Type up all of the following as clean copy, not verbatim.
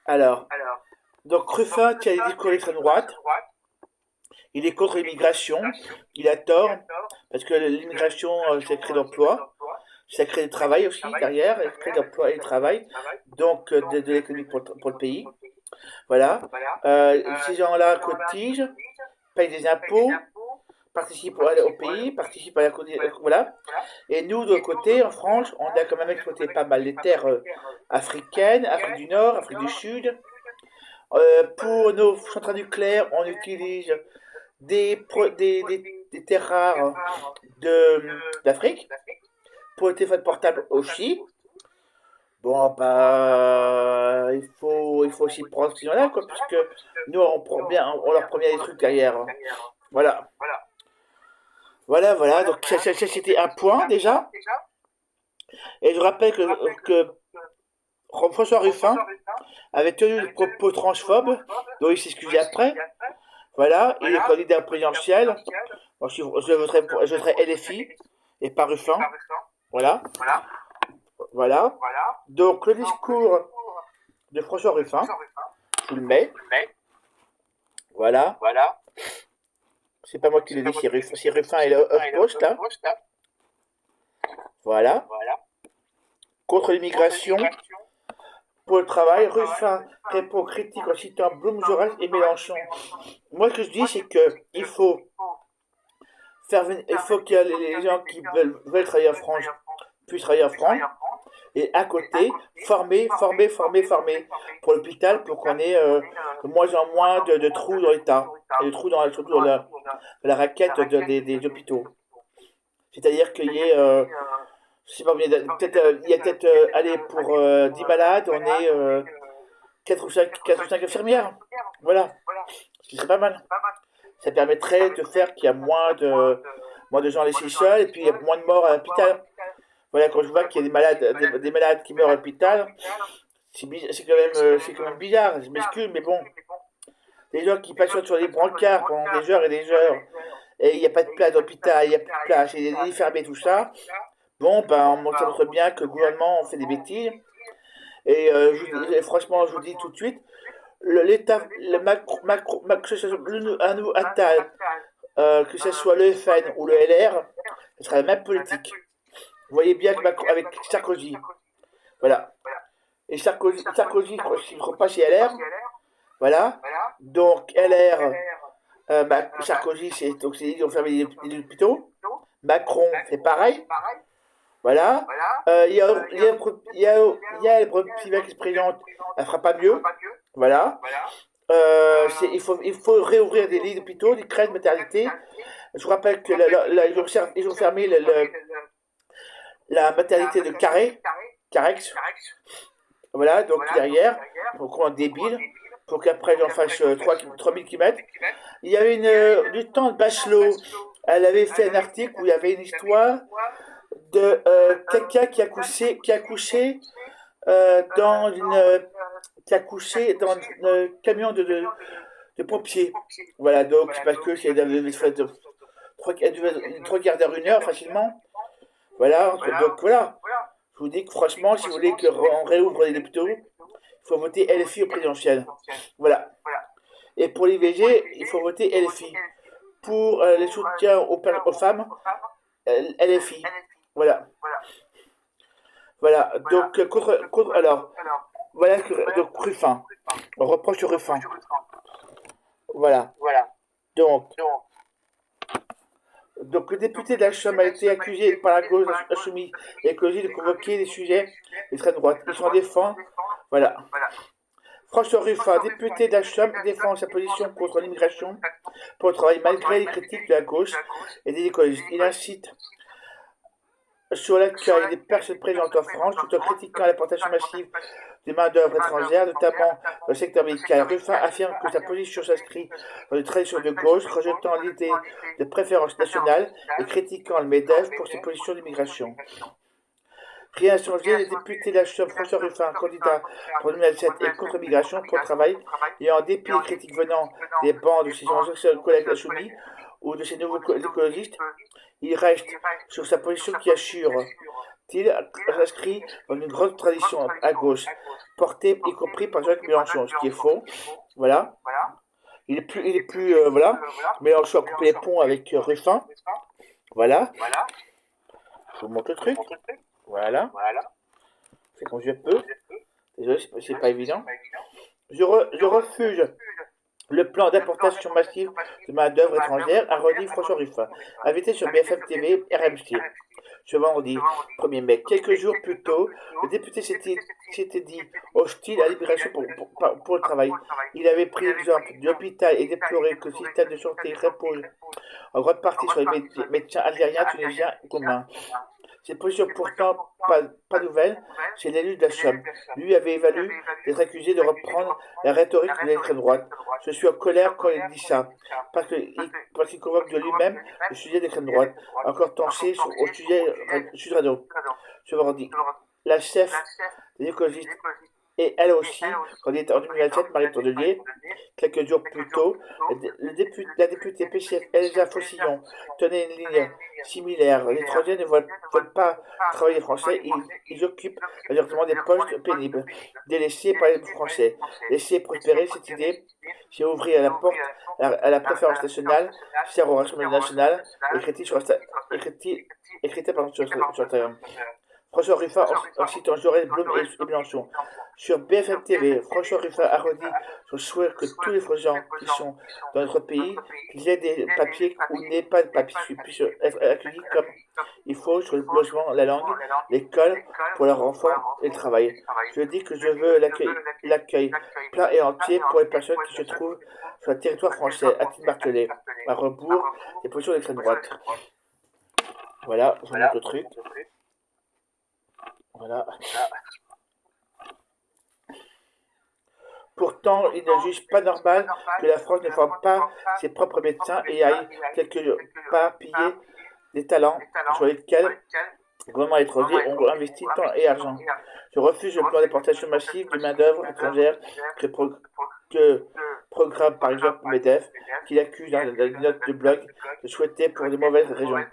Alors, donc Ruffin tient des discours d'extrême droite, il est contre l'immigration, il a tort, parce que l'immigration, ça crée d'emplois, ça crée du travail aussi derrière, ça crée d'emplois et de travail, donc de l'économie pour le pays. Voilà. Ces gens-là cotisent, payent des impôts, participent au pays, participent à la voilà. Et nous, de l'autre côté, en France, on a quand même exploité pas mal les terres africaines, Afrique du Nord, Afrique du Sud. Pour nos centrales nucléaires, on utilise des terres rares d'Afrique. Pour le téléphone portable aussi. Bon, bah, il faut aussi prendre ce qu'ils ont là, quoi, puisque nous, on prend bien, on leur prend bien des trucs derrière, hein. Voilà. Voilà. Donc, ça, c'était un point, déjà. Et je rappelle que François Ruffin avait tenu des propos transphobes, dont il s'excusait après. Voilà. Il est candidat présidentiel. Moi, je voterai LFI et pas Ruffin. Voilà. Voilà. Donc, le discours de François Ruffin, je le mets. Voilà. C'est pas moi qui le dis, c'est Ruffin et le HuffPost, là. Voilà. Contre l'immigration, pour le travail, Ruffin répond aux critiques en citant Blum, Jaurès et Mélenchon. Moi, ce que je dis, c'est que il faut il faut que les gens qui veulent travailler en France puissent travailler en France. Et à côté, former pour l'hôpital pour qu'on ait de moins en moins de trous dans l'État. Et de trous surtout dans la raquette des hôpitaux. C'est-à-dire qu'il y ait, je sais pas, il y a peut-être, allez, pour 10 malades, on est 4 ou 5 infirmières. Voilà, ce qui serait pas mal. Ça permettrait de faire qu'il y a moins de gens laissés seuls et puis il y a moins de morts à l'hôpital. Voilà, quand je vois qu'il y a des malades qui meurent à l'hôpital, c'est quand même bizarre, je m'excuse, mais bon, les gens qui passent sur des brancards pendant des heures et des heures, et il n'y a pas de place d'hôpital, il n'y a plus de place, il y a des lits fermés, tout ça, bon, ben, on montre bien que le gouvernement fait des bêtises, et franchement, je vous dis tout de suite, l'État, que ce soit un nouveau Attal, que ce soit le FN ou le LR, ce sera la même politique. Vous voyez bien que Macron, avec Sarkozy, voilà. Et Sarkozy s'il ne pas chez LR, voilà. Donc LR, Sarkozy, ils ont fermé les hôpitaux. Macron, c'est pareil. Voilà. Il y a le premier qui se présente, elle fera pas mieux. Voilà. Il faut réouvrir des lits d'hôpitaux, des crèches de maternité. Je vous rappelle que ils ont fermé la maternité de Carex. Voilà, donc derrière, donc on est débile, pour qu'après j'en fasse 3000 km. Il y avait du temps de Bachelot, elle avait fait un article où il y avait une histoire de quelqu'un qui a couché dans qui a couché dans un camion de pompiers. Voilà, donc c'est parce que c'est de 3 quarts d'heure, 1 heure facilement. Voilà, donc voilà. Je vous dis que franchement, si vous voulez qu'on réouvre les hôpitaux, il faut voter LFI au présidentiel. Voilà. Et pour l'IVG, il faut voter LFI. Pour les soutiens aux femmes, LFI. Voilà. Voilà. Donc, alors, voilà, donc Ruffin. On reproche sur Ruffin. Voilà. Donc, le député de la Chambre a été accusé par la gauche insoumise et écologie de convoquer des sujets d'extrême droite. Ils s'en défendent. Voilà. François Ruffin, député de la Chambre, défend sa position contre l'immigration pour le travail malgré les critiques de la gauche et des écologistes. Il incite sur l'accueil des personnes présentes en France tout en critiquant l'importation massive des main-d'œuvre étrangères, notamment dans le secteur médical. Ruffin affirme que sa position s'inscrit dans une tradition de gauche, rejetant l'idée de préférence nationale et critiquant le MEDEF pour ses positions d'immigration. Rien n'a changé, les députés de la Chambre, François Ruffin, candidat pour 2007 et contre l'immigration pour le travail, et en dépit des critiques venant des bancs de ses anciens collègues insoumis ou de ses nouveaux écologistes, il reste sur sa position qui assure style s'inscrit dans une grande tradition à gauche, portée y compris par Jacques Mélenchon, ce qui est faux. Voilà. Voilà. Mélenchon a coupé les ponts avec Ruffin. Voilà. Je vous montre le truc. Voilà. C'est comme je peux. Désolé, c'est pas évident. Je refuse le plan d'importation massive de main-d'œuvre étrangère, a redit François Ruffin, invité sur BFM TV RMC. Ce vendredi 1er mai, quelques jours plus tôt, le député s'était dit hostile à la libération pour le travail. Il avait pris l'exemple de l'hôpital et déploré que le système de santé repose en grande partie sur les médecins algériens, tunisiens ou roumains. Cette position pourtant pas nouvelle chez l'élu de la Somme. Lui avait évalué d'être accusé de reprendre la rhétorique de l'extrême droite. Je suis en colère quand il dit ça, parce qu'il convoque de lui-même le sujet de l'extrême droite, encore tensé au sujet Sud Radio. Ce vendredi, la chef des écologistes et elle aussi, candidate en 2027, Marie Tondelier, quelques jours plus tôt, la députée PCF Elsa Fossillon tenait une ligne similaire. Les étrangers ne veulent pas travailler français, ils occupent directement des postes pénibles, délaissés par les français. Laisser prospérer cette idée, c'est ouvrir la porte à la préférence nationale, sert au Rassemblement national, écrite sur Instagram. François Ruffin en citant Jaurès, Blum et Mélenchon. Sur BFM TV, François Ruffin a redit son souhait que tous les gens qui sont dans notre pays, qu'ils aient des papiers ou n'aient pas de papiers, puissent être accueillis comme il faut sur le logement, la langue, l'école, pour leurs enfants et le travail. Je dis que je veux l'accueil plein et entier pour les personnes qui se trouvent sur le territoire français, a-t-il martelé, à rebours des positions d'extrême droite. Voilà, je vous montre le truc. Voilà. Pourtant, il ne juge pas normal que la France ne forme pas ses propres médecins et aille quelque part piller des talents sur lesquels les gouvernements étrangers ont investi temps et argent. Je refuse le plan d'importation massive de main-d'œuvre étrangère que programme par exemple MEDEF, qu'il accuse dans une note de blog de souhaiter pour de mauvaises raisons.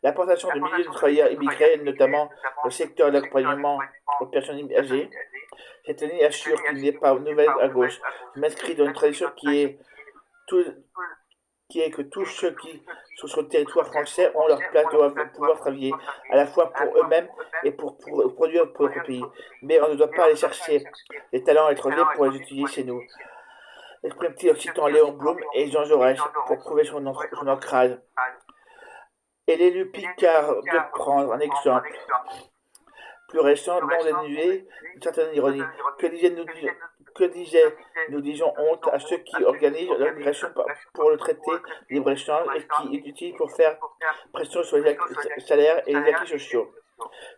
L'importation de milliers de travailleurs immigrés, notamment dans le secteur de l'accompagnement aux personnes âgées. Cette année assure qu'il n'est pas nouvelle à gauche. Je m'inscris dans une tradition qui est que tous ceux qui sont sur le territoire français ont leur place, doivent pouvoir travailler à la fois pour eux-mêmes et pour produire pour notre pays. Mais on ne doit pas aller chercher les talents étrangers pour les utiliser chez nous. Exprime-t-il en citant Léon Blum et Jean Jaurès pour prouver son ancrage. Et l'élu Picard de prendre un exemple plus récent, non dénué d'une certaine ironie. Nous disons honte à ceux qui organisent l'immigration pour le traité de libre-échange et qui l'utilisent pour faire pression sur les salaires et les acquis sociaux.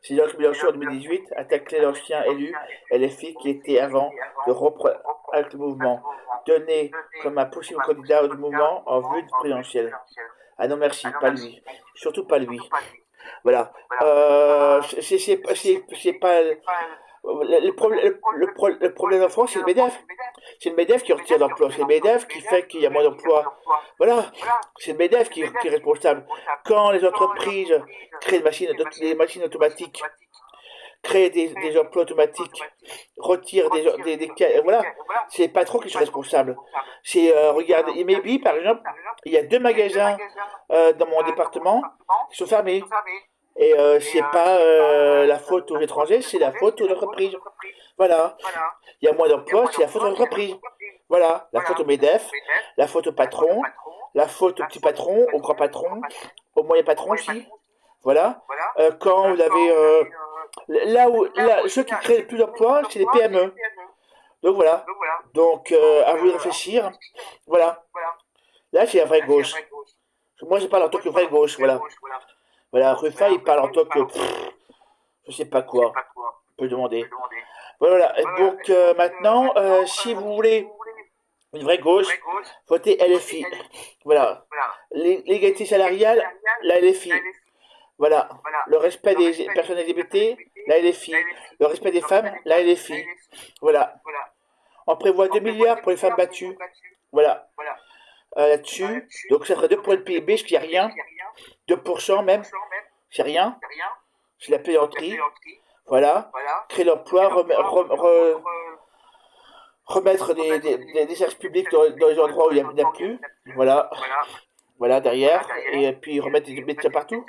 C'est Jacques Mélenchon en 2018 a taclé l'ancien élu LFI qui était avant de rompre avec le mouvement, donné comme un possible candidat du mouvement en vue de présidentielle. Ah non merci, pas lui. Surtout pas lui. Voilà. C'est pas le problème en France, c'est le MEDEF. C'est le MEDEF qui retire d'emploi. C'est le MEDEF qui fait qu'il y a moins d'emplois. Voilà. C'est le MEDEF qui est responsable. Quand les entreprises créent des machines automatiques, créent des emplois automatiques, retirent voilà, c'est les patrons qui sont responsables. Regarde, Maybe, par exemple, il y a 2 magasins dans mon département qui sont fermés. Et c'est pas la faute aux étrangers, c'est la faute aux entreprises. Voilà. Il y a moins d'emplois, c'est la faute aux entreprises. Voilà. La faute au MEDEF, la faute au patron, la faute au petit patron, au grand patron, au moyen patron aussi. Voilà. Quand vous avez ceux qui créent le plus d'emplois, c'est les PME. Donc voilà. Donc à vous de réfléchir. Voilà. Là, c'est la vraie gauche. Moi, je parle en tant que vraie gauche. Voilà. Voilà, Ruffin, il parle en tant que je sais pas quoi. On peut demander. Voilà. Et donc maintenant, si vous voulez une vraie gauche, votez LFI. Voilà. L'égalité salariale, la LFI. Voilà. Le respect des personnes LGBT, la LFI. Le respect des femmes, la LFI. Voilà. On prévoit 2 milliards pour les femmes battues. Voilà. Là-dessus. Donc ça ferait 2 points de PIB, ce qui n'est rien. 2% même. C'est rien. c'est la pédanterie, voilà, créer l'emploi, remettre des services publics dans les endroits où il n'y a plus, voilà, voilà, derrière, et puis remettre des médecins partout.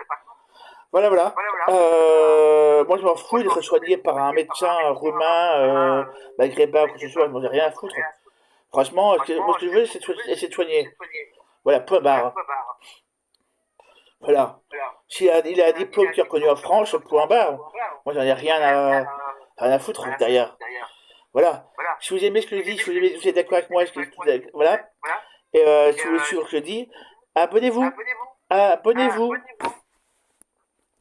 Voilà, voilà. Moi, je m'en fous d'être soigné par un médecin roumain, maghrébin, quoi que ce soit, je m'en ai rien à foutre. Franchement, moi, ce que je veux, c'est de soigner. Voilà, point barre. Voilà. Il a un diplôme qui est reconnu en France, point barre. Moi, j'en ai rien à foutre derrière. Voilà. Si vous aimez ce que je dis, si vous êtes d'accord avec moi, voilà. Et si vous voulez suivre ce que je dis, abonnez-vous. Abonnez-vous.